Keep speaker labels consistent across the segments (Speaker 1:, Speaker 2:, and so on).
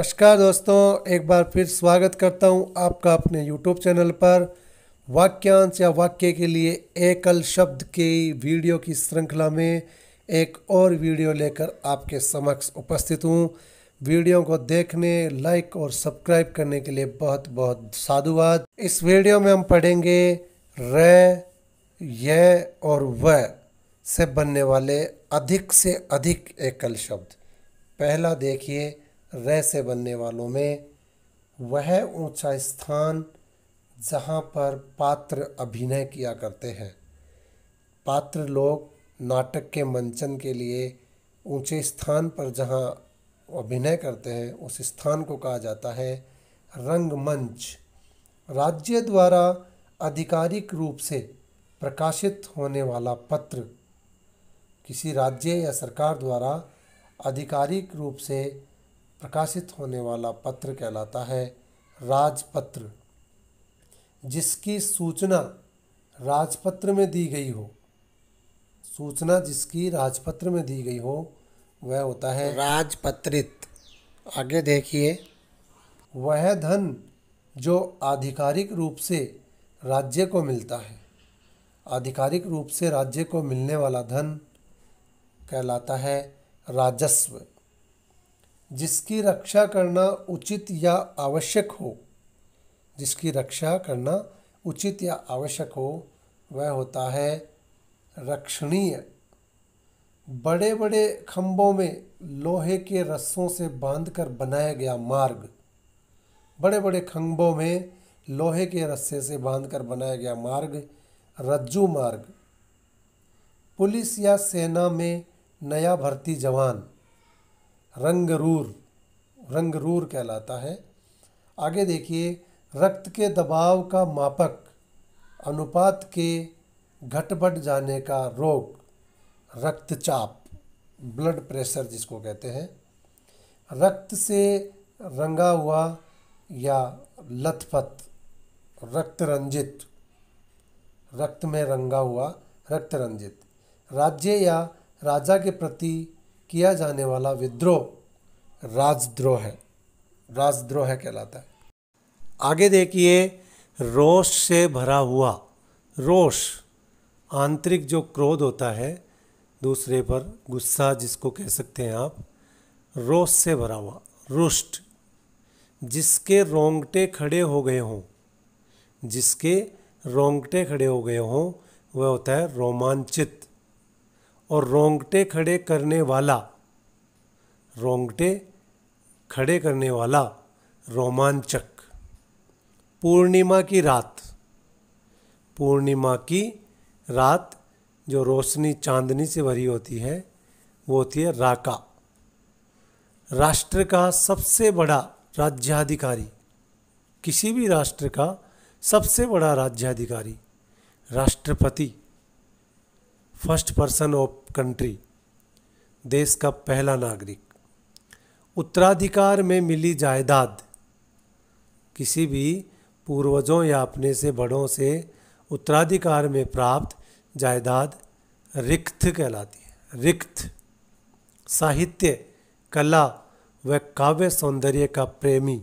Speaker 1: नमस्कार दोस्तों, एक बार फिर स्वागत करता हूं आपका अपने YouTube चैनल पर। वाक्यांश या वाक्य के लिए एकल शब्द की वीडियो की श्रृंखला में एक और वीडियो लेकर आपके समक्ष उपस्थित हूं। वीडियो को देखने, लाइक और सब्सक्राइब करने के लिए बहुत बहुत साधुवाद। इस वीडियो में हम पढ़ेंगे र, य और व से बनने वाले अधिक से अधिक एकल शब्द। पहला देखिए, र से बनने वालों में वह ऊंचा स्थान जहाँ पर पात्र अभिनय किया करते हैं। पात्र लोग नाटक के मंचन के लिए ऊंचे स्थान पर जहाँ अभिनय करते हैं उस स्थान को कहा जाता है रंगमंच। राज्य द्वारा आधिकारिक रूप से प्रकाशित होने वाला पत्र, किसी राज्य या सरकार द्वारा आधिकारिक रूप से प्रकाशित होने वाला पत्र कहलाता है राजपत्र। जिसकी सूचना राजपत्र में दी गई हो, सूचना जिसकी राजपत्र में दी गई हो वह होता है राजपत्रित। आगे देखिए, वह धन जो आधिकारिक रूप से राज्य को मिलता है, आधिकारिक रूप से राज्य को मिलने वाला धन कहलाता है राजस्व। जिसकी रक्षा करना उचित या आवश्यक हो, जिसकी रक्षा करना उचित या आवश्यक हो वह होता है रक्षणीय। बड़े बड़े खंभों में लोहे के रस्सों से बांधकर बनाया गया मार्ग, बड़े बड़े खंभों में लोहे के रस्से से बांधकर बनाया गया मार्ग रज्जू मार्ग। पुलिस या सेना में नया भर्ती जवान रंगरूर, रंगरूर कहलाता है। आगे देखिए, रक्त के दबाव का मापक, अनुपात के घट बढ़ जाने का रोग रक्तचाप, ब्लड प्रेशर जिसको कहते हैं। रक्त से रंगा हुआ या लथपथ रक्त रंजित, रक्त में रंगा हुआ रक्त रंजित। राज्य या राजा के प्रति किया जाने वाला विद्रोह राजद्रोह है, राजद्रोह कहलाता है। आगे देखिए, रोष से भरा हुआ। रोष आंतरिक जो क्रोध होता है, दूसरे पर गुस्सा जिसको कह सकते हैं आप, रोष से भरा हुआ। रुष्ट जिसके रोंगटे खड़े हो गए हों, जिसके रोंगटे खड़े हो गए हों वह होता है रोमांचित। और रोंगटे खड़े करने वाला, रोंगटे खड़े करने वाला रोमांचक। पूर्णिमा की रात, पूर्णिमा की रात जो रोशनी चांदनी से भरी होती है वो होती है राका। राष्ट्र का सबसे बड़ा राज्याधिकारी, किसी भी राष्ट्र का सबसे बड़ा राज्याधिकारी राष्ट्रपति, फर्स्ट पर्सन ऑफ कंट्री, देश का पहला नागरिक। उत्तराधिकार में मिली जायदाद, किसी भी पूर्वजों या अपने से बड़ों से उत्तराधिकार में प्राप्त जायदाद रिक्त कहलाती है, रिक्त। साहित्य, कला व काव्य सौंदर्य का प्रेमी,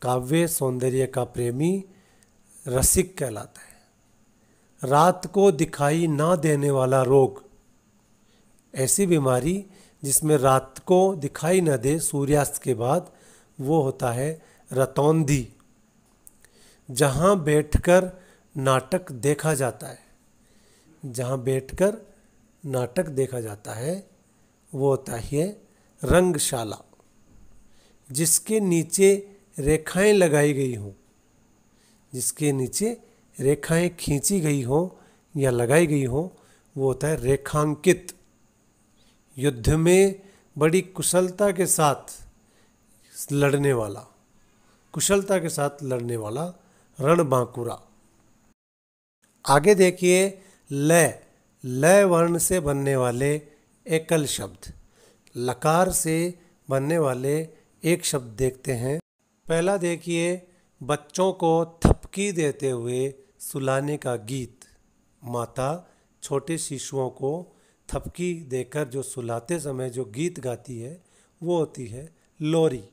Speaker 1: काव्य सौंदर्य का प्रेमी रसिक कहलाता है। रात को दिखाई ना देने वाला रोग, ऐसी बीमारी जिसमें रात को दिखाई न दे सूर्यास्त के बाद, वो होता है रतौंधी। जहाँ बैठकर नाटक देखा जाता है, जहाँ बैठकर नाटक देखा जाता है वो होता है रंगशाला। जिसके नीचे रेखाएं लगाई गई हों, जिसके नीचे रेखाएं खींची गई हों या लगाई गई हों वो होता है रेखांकित। युद्ध में बड़ी कुशलता के साथ लड़ने वाला, कुशलता के साथ लड़ने वाला रणबांकुरा। आगे देखिए, लय, लय वर्ण से बनने वाले एकल शब्द। लकार से बनने वाले एक शब्द देखते हैं। पहला देखिए, बच्चों को थपकी देते हुए सुलाने का गीत। माता छोटे शिशुओं को थपकी देकर जो सुलाते समय जो गीत गाती है वो होती है लोरी।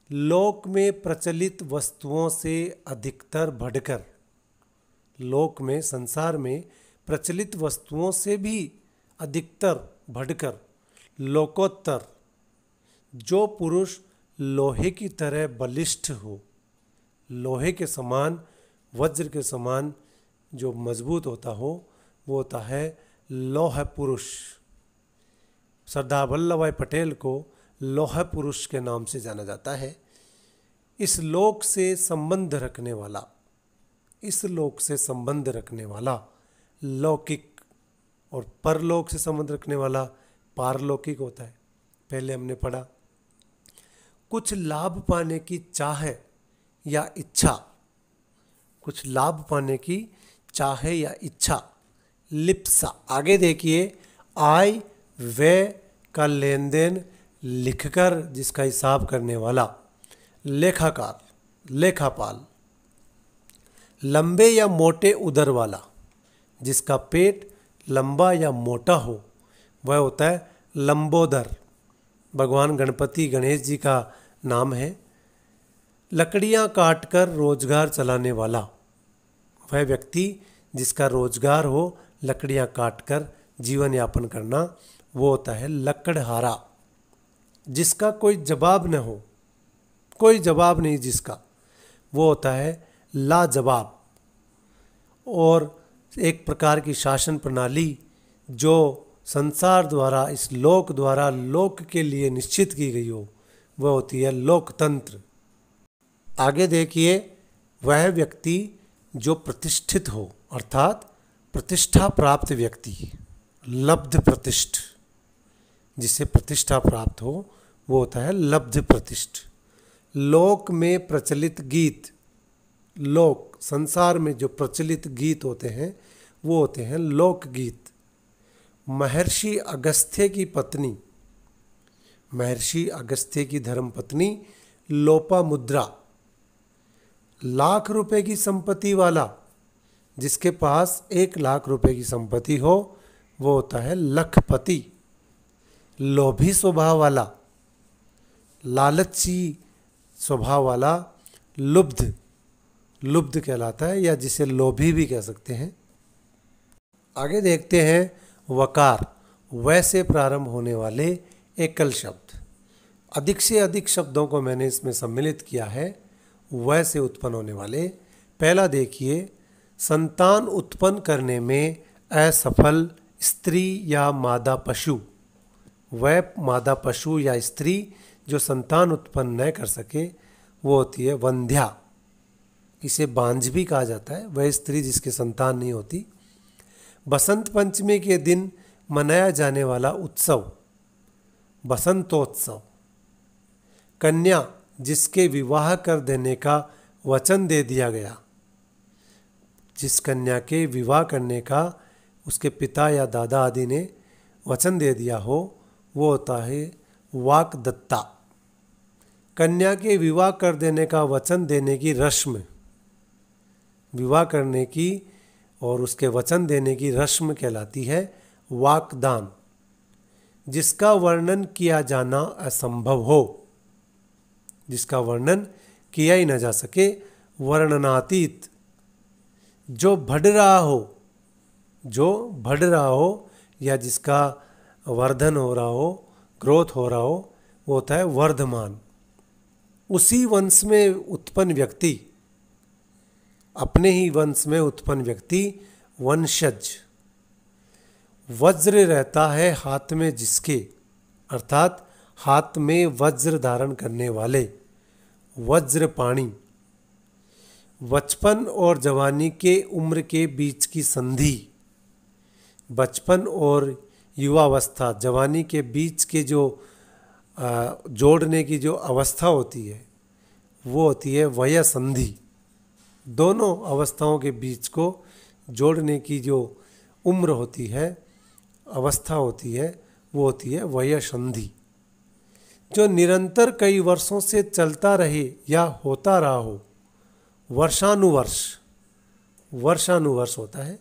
Speaker 1: लोक में प्रचलित वस्तुओं से अधिकतर बढ़कर, लोक में संसार में प्रचलित वस्तुओं से भी अधिकतर बढ़कर, लोकोत्तर, जो पुरुष लोहे की तरह बलिष्ठ हो, लोहे के समान, वज्र के समान जो मजबूत होता हो, वो होता है लौह पुरुष। सरदार वल्लभ भाई पटेल को लौह पुरुष के नाम से जाना जाता है। इस लोक से संबंध रखने वाला, इस लोक से संबंध रखने वाला लौकिक, और परलोक से संबंध रखने वाला पारलौकिक होता है। पहले हमने पढ़ा, कुछ लाभ पाने की चाह या इच्छा, कुछ लाभ पाने की चाह या इच्छा, लिप्सा। आगे देखिए, आय व्यय का लेन देन लिखकर जिसका हिसाब करने वाला लेखाकार, लेखापाल। लंबे या मोटे उदर वाला, जिसका पेट लंबा या मोटा हो, वह होता है लंबोदर। भगवान गणपति गणेश जी का नाम है। लकड़ियाँ काटकर रोजगार चलाने वाला, वह व्यक्ति जिसका रोजगार हो लकड़ियाँ काटकर जीवन यापन करना, वो होता है लकड़हारा। जिसका कोई जवाब न हो, कोई जवाब नहीं जिसका, वो होता है लाजवाब। और एक प्रकार की शासन प्रणाली जो संसार द्वारा, इस लोक द्वारा लोक के लिए निश्चित की गई हो, वह होती है लोकतंत्र। आगे देखिए, वह व्यक्ति जो प्रतिष्ठित हो, अर्थात प्रतिष्ठा प्राप्त व्यक्ति, लब्ध प्रतिष्ठ, जिसे प्रतिष्ठा प्राप्त हो, वो होता है लब्ध प्रतिष्ठ। लोक में प्रचलित गीत, लोक संसार में जो प्रचलित गीत होते हैं वो होते हैं लोकगीत। महर्षि अगस्त्य की पत्नी, महर्षि अगस्त्य की धर्मपत्नी लोपामुद्रा। लाख रुपए की संपत्ति वाला, जिसके पास 1 लाख रुपए की संपत्ति हो, वो होता है लखपति। लोभी स्वभाव वाला, लालची स्वभाव वाला लुब्ध, लुब्ध कहलाता है, या जिसे लोभी भी कह सकते हैं। आगे देखते हैं, वकार, वैसे प्रारंभ होने वाले एकल शब्द। अधिक से अधिक शब्दों को मैंने इसमें सम्मिलित किया है, वैसे उत्पन्न होने वाले। पहला देखिए, संतान उत्पन्न करने में असफल स्त्री या मादा पशु। वह मादा पशु या स्त्री जो संतान उत्पन्न न कर सके, वो होती है वंध्या। इसे बांझ भी कहा जाता है, वह स्त्री जिसके संतान नहीं होती। बसंत पंचमी के दिन मनाया जाने वाला उत्सव, बसंतोत्सव। कन्या, जिसके विवाह कर देने का वचन दे दिया गया, जिस कन्या के विवाह करने का उसके पिता या दादा आदि ने वचन दे दिया हो, वो होता है वाकदत्ता। कन्या के विवाह कर देने का वचन देने की रस्म, विवाह करने की और उसके वचन देने की रस्म कहलाती है वाकदान। जिसका वर्णन किया जाना असंभव हो, जिसका वर्णन किया ही न जा सके, वर्णनातीत। जो बढ़ रहा हो, जो बढ़ रहा हो या जिसका वर्धन हो रहा हो, ग्रोथ हो रहा हो, वो होता है वर्धमान। उसी वंश में उत्पन्न व्यक्ति, अपने ही वंश में उत्पन्न व्यक्ति वंशज। वज्र रहता है हाथ में जिसके, अर्थात हाथ में वज्र धारण करने वाले, वज्रपाणी। बचपन और जवानी के उम्र के बीच की संधि, बचपन और युवावस्था, जवानी के बीच के जो जोड़ने की जो अवस्था होती है, वो होती है वय संधि। दोनों अवस्थाओं के बीच को जोड़ने की जो उम्र होती है, अवस्था होती है, वो होती है वय संधि। जो निरंतर कई वर्षों से चलता रहे या होता रहा हो, वर्षानुवर्ष, वर्षानुवर्ष होता है,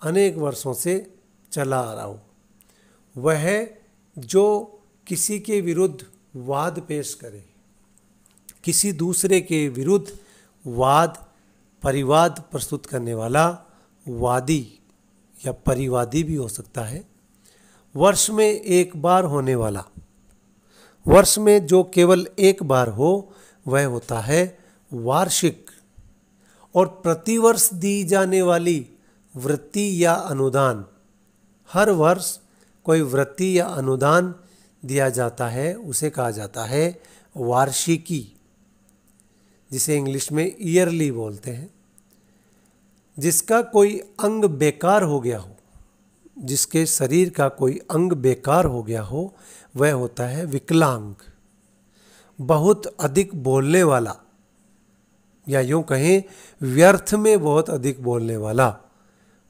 Speaker 1: अनेक वर्षों से चला आ रहा हो। वह जो किसी के विरुद्ध वाद पेश करे। किसी दूसरे के विरुद्ध वाद परिवाद प्रस्तुत करने वाला वादी या परिवादी भी हो सकता है। वर्ष में एक बार होने वाला, वर्ष में जो केवल एक बार हो वह होता है वार्षिक। और प्रतिवर्ष दी जाने वाली वृत्ति या अनुदान, हर वर्ष कोई वृत्ति या अनुदान दिया जाता है उसे कहा जाता है वार्षिकी, जिसे इंग्लिश में ईयरली बोलते हैं। जिसका कोई अंग बेकार हो गया हो, जिसके शरीर का कोई अंग बेकार हो गया हो वह होता है विकलांग। बहुत अधिक बोलने वाला, या यूं कहें व्यर्थ में बहुत अधिक बोलने वाला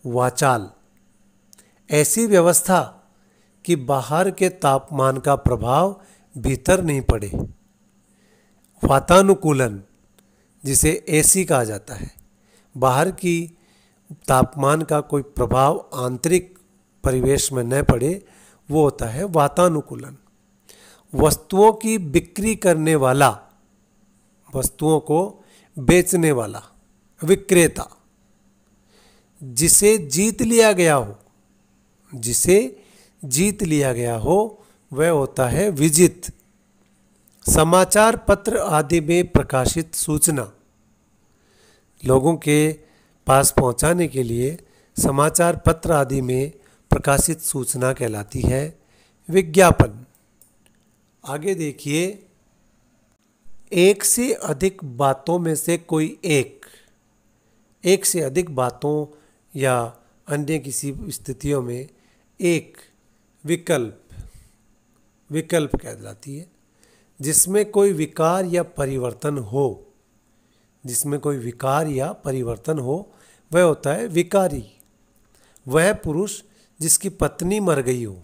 Speaker 1: वाचाल। ऐसी व्यवस्था कि बाहर के तापमान का प्रभाव भीतर नहीं पड़े। वातानुकूलन, जिसे एसी कहा जाता है, बाहर की तापमान का कोई प्रभाव आंतरिक परिवेश में न पड़े, वो होता है वातानुकूलन। वस्तुओं की बिक्री करने वाला, वस्तुओं को बेचने वाला विक्रेता। जिसे जीत लिया गया हो, जिसे जीत लिया गया हो वह होता है विजित। समाचार पत्र आदि में प्रकाशित सूचना, लोगों के पास पहुंचाने के लिए समाचार पत्र आदि में प्रकाशित सूचना कहलाती है विज्ञापन। आगे देखिए, एक से अधिक बातों में से कोई एक से अधिक बातों या अन्य किसी स्थितियों में एक विकल्प कहलाती है। जिसमें कोई विकार या परिवर्तन हो, जिसमें कोई विकार या परिवर्तन हो वह होता है विकारी। वह पुरुष जिसकी पत्नी मर गई हो,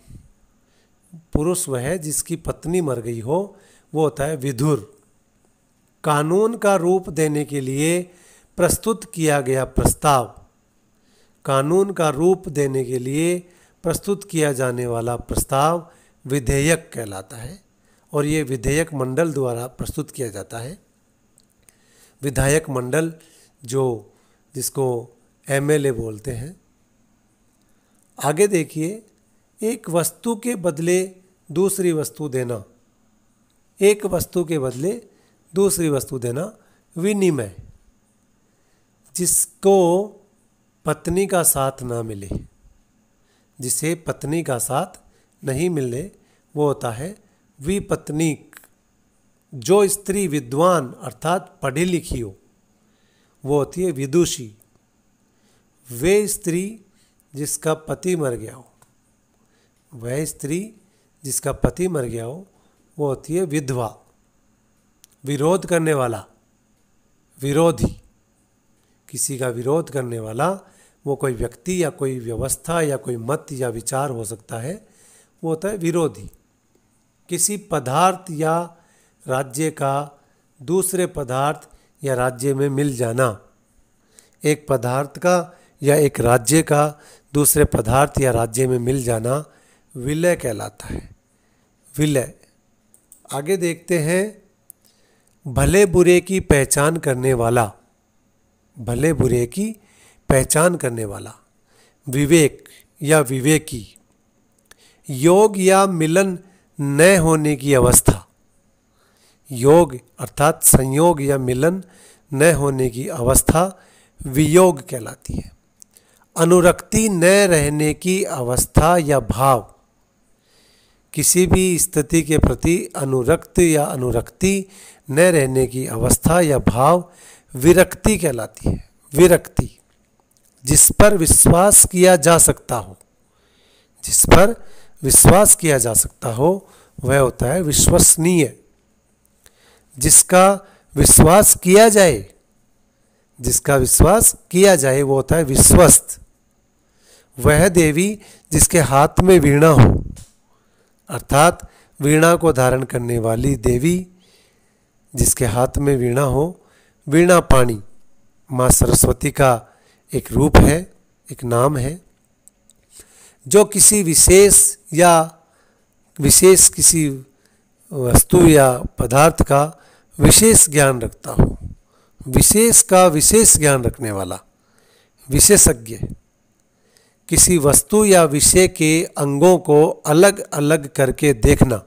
Speaker 1: पुरुष वह जिसकी पत्नी मर गई हो वो होता है विधुर। कानून का रूप देने के लिए प्रस्तुत किया गया प्रस्ताव, कानून का रूप देने के लिए प्रस्तुत किया जाने वाला प्रस्ताव विधेयक कहलाता है और ये विधेयक मंडल द्वारा प्रस्तुत किया जाता है। विधायक मंडल जिसको एमएलए बोलते हैं। आगे देखिए, एक वस्तु के बदले दूसरी वस्तु देना, एक वस्तु के बदले दूसरी वस्तु देना विनिमय। जिसको पत्नी का साथ ना मिले, जिसे पत्नी का साथ नहीं मिले वो होता है विपत्नीक। जो स्त्री विद्वान अर्थात पढ़ी लिखी हो वो होती है विदुषी। वे स्त्री जिसका पति मर गया हो, वह स्त्री जिसका पति मर गया हो वो होती है विधवा। विरोध करने वाला, विरोधी, किसी का विरोध करने वाला वो कोई व्यक्ति या कोई व्यवस्था या कोई मत या विचार हो सकता है, वो होता है विरोधी। किसी पदार्थ या राज्य का दूसरे पदार्थ या राज्य में मिल जाना, एक पदार्थ का या एक राज्य का दूसरे पदार्थ या राज्य में मिल जाना विलय कहलाता है, विलय। आगे देखते हैं, भले बुरे की पहचान करने वाला, भले बुरे की पहचान करने वाला विवेक या विवेकी। योग या मिलन न होने की अवस्था, योग अर्थात संयोग या मिलन न होने की अवस्था वियोग कहलाती है। अनुरक्ति न रहने की अवस्था या भाव, किसी भी स्थिति के प्रति अनुरक्त या अनुरक्ति न रहने की अवस्था या भाव विरक्ति कहलाती है, विरक्ति। जिस पर विश्वास किया जा सकता हो, जिस पर विश्वास किया जा सकता हो वह होता है विश्वसनीय। जिसका विश्वास किया जाए, जिसका विश्वास किया जाए वो होता है विश्वस्त। वह देवी जिसके हाथ में वीणा हो, अर्थात वीणा को धारण करने वाली देवी जिसके हाथ में वीणा हो। वीणा पाणी माँ सरस्वती का एक रूप है, एक नाम है, जो किसी विशेष या किसी वस्तु या पदार्थ का विशेष ज्ञान रखता हो, विशेष का विशेष ज्ञान रखने वाला विशेषज्ञ, किसी वस्तु या विषय के अंगों को अलग अलग करके देखना,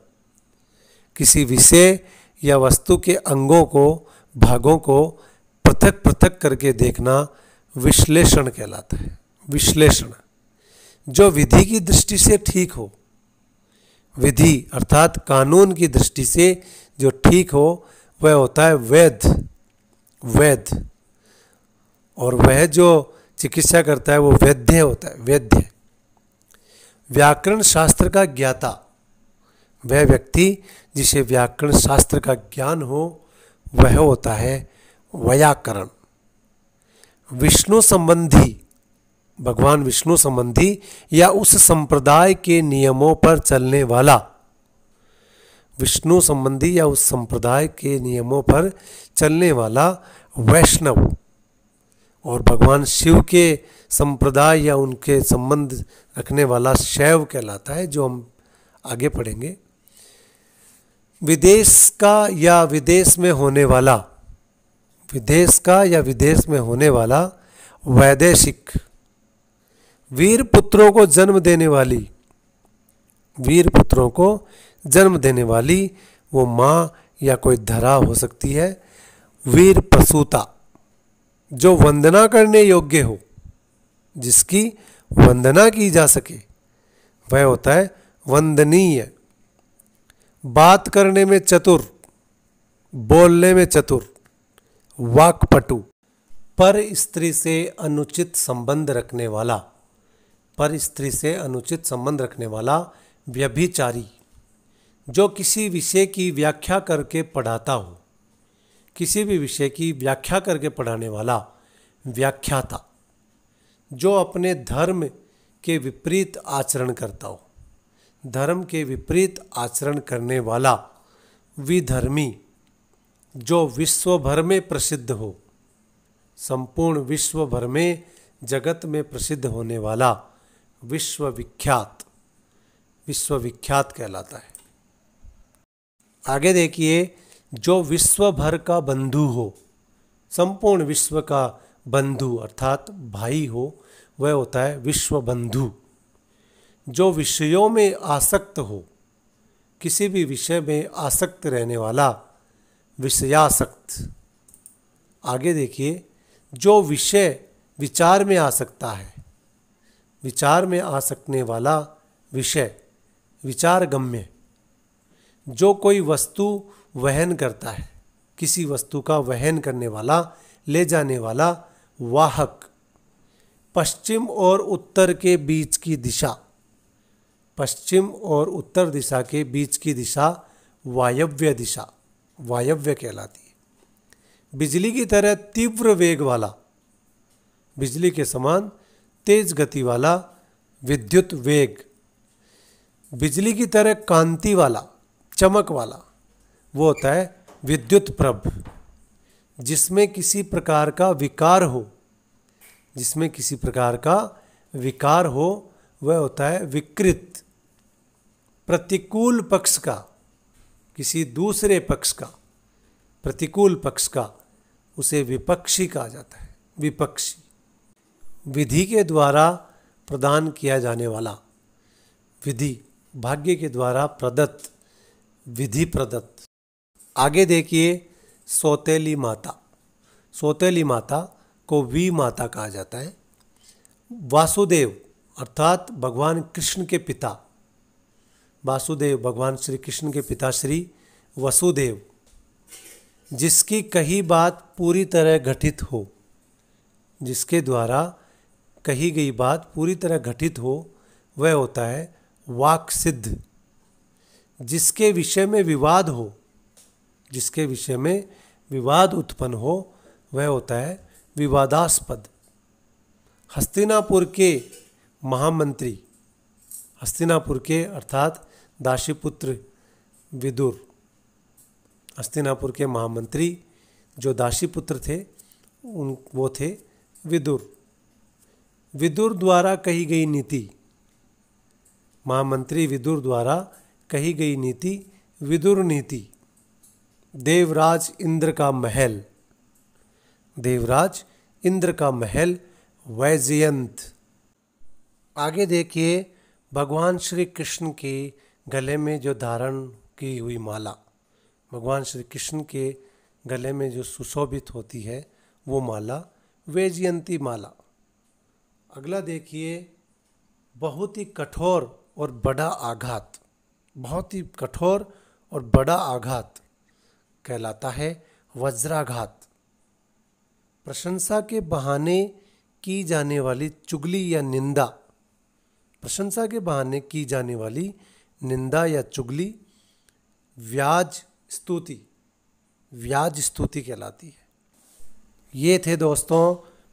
Speaker 1: किसी विषय या वस्तु के अंगों को, भागों को पृथक पृथक करके देखना विश्लेषण कहलाता है। विश्लेषण जो विधि की दृष्टि से ठीक हो, विधि अर्थात कानून की दृष्टि से जो ठीक हो वह होता है वैद्य। वैद्य और वह जो चिकित्सा करता है वो वैद्य होता है, वैद्य। व्याकरण शास्त्र का ज्ञाता वह व्यक्ति जिसे व्याकरण शास्त्र का ज्ञान हो वह होता है वैयाकरण। विष्णु संबंधी, भगवान विष्णु संबंधी या उस संप्रदाय के नियमों पर चलने वाला, विष्णु संबंधी या उस संप्रदाय के नियमों पर चलने वाला वैष्णव। और भगवान शिव के संप्रदाय या उनके संबंध रखने वाला शैव कहलाता है, जो हम आगे पढ़ेंगे। विदेश का या विदेश में होने वाला, विदेश का या विदेश में होने वाला वैदेशिक। वीर पुत्रों को जन्म देने वाली, वीर पुत्रों को जन्म देने वाली वो माँ या कोई धरा हो सकती है। वीर प्रसूता जो वंदना करने योग्य हो, जिसकी वंदना की जा सके वह होता है वंदनीय। बात करने में चतुर, बोलने में चतुर, वाक्पटु। पर स्त्री से अनुचित संबंध रखने वाला, पर स्त्री से अनुचित संबंध रखने वाला व्यभिचारी। जो किसी विषय की व्याख्या करके पढ़ाता हो, किसी भी विषय की व्याख्या करके पढ़ाने वाला व्याख्याता। जो अपने धर्म के विपरीत आचरण करता हो, धर्म के विपरीत आचरण करने वाला विधर्मी। जो विश्व भर में प्रसिद्ध हो, संपूर्ण विश्व भर में जगत में प्रसिद्ध होने वाला विश्वविख्यात, विश्वविख्यात कहलाता है। आगे देखिए, जो विश्व भर का बंधु हो, संपूर्ण विश्व का बंधु अर्थात भाई हो, वह होता है विश्व बंधु। जो विषयों में आसक्त हो, किसी भी विषय में आसक्त रहने वाला विषयासक्त। आगे देखिए, जो विषय विचार में आ सकता है, विचार में आ सकने वाला विषय विचारगम्य। जो कोई वस्तु वहन करता है, किसी वस्तु का वहन करने वाला, ले जाने वाला वाहक। पश्चिम और उत्तर के बीच की दिशा, पश्चिम और उत्तर दिशा के बीच की दिशा वायव्य दिशा, वायव्य कहलाती है। बिजली की तरह तीव्र वेग वाला, बिजली के समान तेज गति वाला विद्युत वेग। बिजली की तरह कांति वाला, चमक वाला, वो होता है विद्युत प्रभ। जिसमें किसी प्रकार का विकार हो, जिसमें किसी प्रकार का विकार हो वह होता है विकृत। प्रतिकूल पक्ष का, किसी दूसरे पक्ष का, प्रतिकूल पक्ष का, उसे विपक्षी कहा जाता है, विपक्षी। विधि के द्वारा प्रदान किया जाने वाला, विधि भाग्य के द्वारा प्रदत्त, विधि प्रदत्त। आगे देखिए, सौतेली माता। सौतेली माता को वी माता कहा जाता है। वासुदेव अर्थात भगवान कृष्ण के पिता, वासुदेव भगवान श्री कृष्ण के पिता श्री वसुदेव। जिसकी कही बात पूरी तरह घटित हो, जिसके द्वारा कही गई बात पूरी तरह घटित हो वह होता है वाक् सिद्ध। जिसके विषय में विवाद हो, जिसके विषय में विवाद उत्पन्न हो वह होता है विवादास्पद। हस्तिनापुर के महामंत्री, हस्तिनापुर के अर्थात दासीपुत्र विदुर, हस्तिनापुर के महामंत्री जो दासीपुत्र थे वो थे विदुर। विदुर द्वारा कही गई नीति, महामंत्री विदुर द्वारा कही गई नीति विदुर नीति, देवराज इंद्र का महल, देवराज इंद्र का महल वैजयंत। आगे देखिए भगवान श्री कृष्ण के गले में जो धारण की हुई माला, भगवान श्री कृष्ण के गले में जो सुशोभित होती है वो माला वैजयंती माला। अगला देखिए बहुत ही कठोर और बड़ा आघात, बहुत ही कठोर और बड़ा आघात कहलाता है वज्राघात। प्रशंसा के बहाने की जाने वाली चुगली या निंदा, प्रशंसा के बहाने की जाने वाली निंदा या चुगली व्याज स्तुति, व्याज स्तुति कहलाती है। ये थे दोस्तों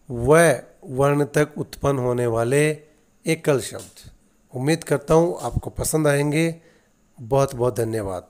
Speaker 1: वह वर्ण तक उत्पन्न होने वाले एकल शब्द। उम्मीद करता हूँ आपको पसंद आएंगे। बहुत बहुत धन्यवाद।